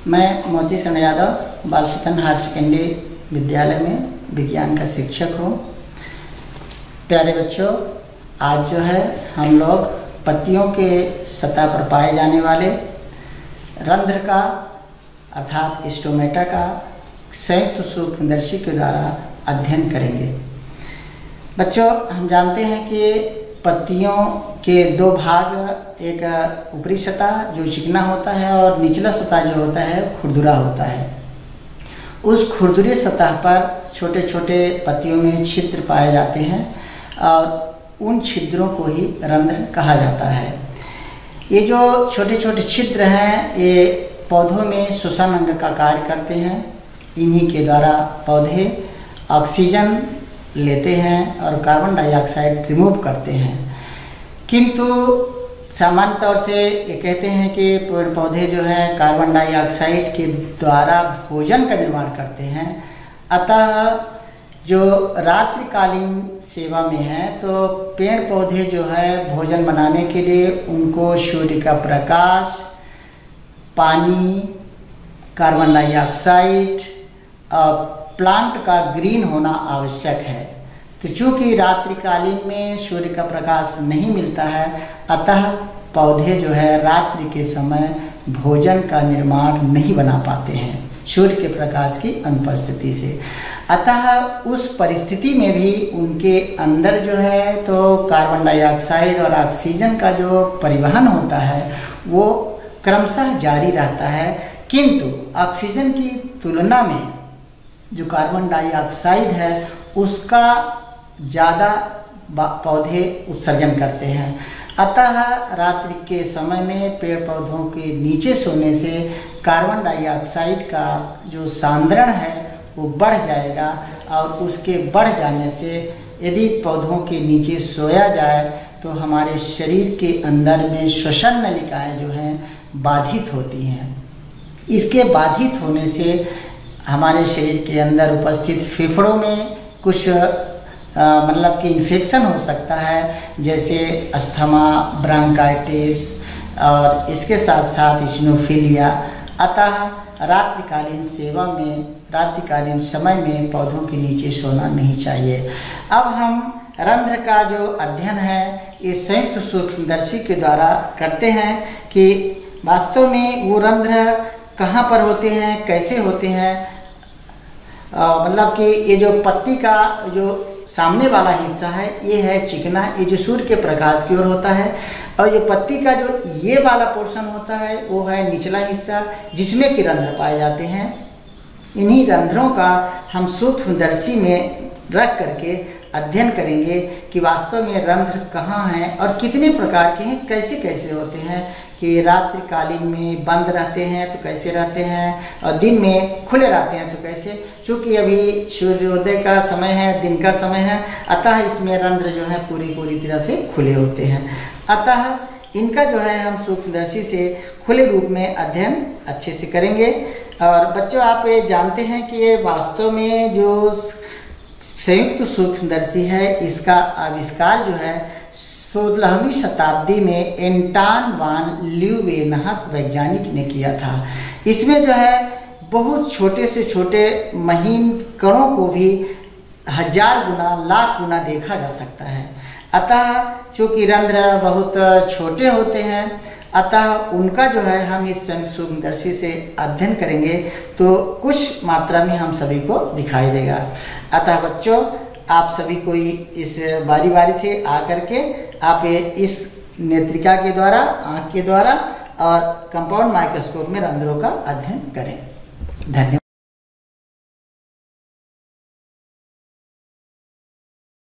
मैं मोती शरण यादव बाल सदन हायर सेकेंडरी विद्यालय में विज्ञान का शिक्षक हूँ। प्यारे बच्चों, आज जो है हम लोग पत्तियों के सतह पर पाए जाने वाले रंध्र का अर्थात स्टोमेटा का संयुक्त सूक्ष्मदर्शी के द्वारा अध्ययन करेंगे। बच्चों, हम जानते हैं कि पत्तियों के दो भाग, एक ऊपरी सतह जो चिकना होता है और निचला सतह जो होता है खुरदुरा होता है। उस खुरदुरे सतह पर छोटे छोटे पत्तियों में छिद्र पाए जाते हैं और उन छिद्रों को ही रंध्र कहा जाता है। ये जो छोटे छोटे छिद्र हैं ये पौधों में श्वसन अंग का कार्य करते हैं। इन्हीं के द्वारा पौधे ऑक्सीजन लेते हैं और कार्बन डाइऑक्साइड रिमूव करते हैं। किंतु सामान्य तौर से ये कहते हैं कि पेड़ पौधे जो है कार्बन डाइऑक्साइड के द्वारा भोजन का निर्माण करते हैं। अतः जो रात्रिकालीन सेवा में है तो पेड़ पौधे जो है भोजन बनाने के लिए उनको सूर्य का प्रकाश, पानी, कार्बन डाइऑक्साइड और प्लांट का ग्रीन होना आवश्यक है। तो चूँकि रात्रिकालीन में सूर्य का प्रकाश नहीं मिलता है, अतः पौधे जो है रात्रि के समय भोजन का निर्माण नहीं बना पाते हैं सूर्य के प्रकाश की अनुपस्थिति से। अतः उस परिस्थिति में भी उनके अंदर जो है तो कार्बन डाइऑक्साइड और ऑक्सीजन का जो परिवहन होता है वो क्रमशः जारी रहता है। किंतु ऑक्सीजन की तुलना में जो कार्बन डाइऑक्साइड है उसका ज़्यादा पौधे उत्सर्जन करते हैं। अतः रात्रि के समय में पेड़ पौधों के नीचे सोने से कार्बन डाइऑक्साइड का जो सांद्रण है वो बढ़ जाएगा और उसके बढ़ जाने से यदि पौधों के नीचे सोया जाए तो हमारे शरीर के अंदर में श्वसन नलिकाएं जो हैं बाधित होती हैं। इसके बाधित होने से हमारे शरीर के अंदर उपस्थित फेफड़ों में कुछ मतलब कि इन्फेक्शन हो सकता है, जैसे अस्थमा, ब्रांकाइटिस और इसके साथ साथ इसिनोफिलिया। अतः रात्रिकालीन सेवा में, रात्रिकालीन समय में पौधों के नीचे सोना नहीं चाहिए। अब हम रंध्र का जो अध्ययन है ये संयुक्त सूक्ष्मदर्शी के द्वारा करते हैं कि वास्तव में वो रंध्र कहाँ पर होते हैं, कैसे होते हैं। मतलब कि ये जो पत्ती का जो सामने वाला हिस्सा है ये है चिकना, ये जो सूर्य के प्रकाश की ओर होता है, और ये पत्ती का जो ये वाला पोर्शन होता है वो है निचला हिस्सा जिसमें कि रंध्र पाए जाते हैं। इन्हीं रंध्रों का हम सूक्ष्मदर्शी में रख करके अध्ययन करेंगे कि वास्तव में रंध्र कहाँ हैं और कितने प्रकार के हैं, कैसे कैसे होते हैं, कि रात्रिकालीन में बंद रहते हैं तो कैसे रहते हैं और दिन में खुले रहते हैं तो कैसे। चूँकि अभी सूर्योदय का समय है, दिन का समय है, अतः इसमें रंध्र जो है पूरी तरह से खुले होते हैं। अतः इनका जो है हम सूक्ष्मदर्शी से खुले रूप में अध्ययन अच्छे से करेंगे। और बच्चों, आप ये जानते हैं कि ये वास्तव में जो संयुक्त सूक्ष्मदर्शी है इसका आविष्कार जो है 16वीं शताब्दी में एंटन वान ल्यूवेनहक वैज्ञानिक ने किया था। इसमें जो है बहुत छोटे से छोटे महीन कणों को भी 1000 गुना, लाख गुना देखा जा सकता है। अतः चूँकि रंध्र बहुत छोटे होते हैं, अतः उनका जो है हम इस सूक्ष्मदर्शी से अध्ययन करेंगे तो कुछ मात्रा में हम सभी को दिखाई देगा। अतः बच्चों, आप सभी को इस बारी बारी से आकर के आप इस नेत्रिका के द्वारा, आँख के द्वारा और कंपाउंड माइक्रोस्कोप में रंध्रों का अध्ययन करें। धन्यवाद।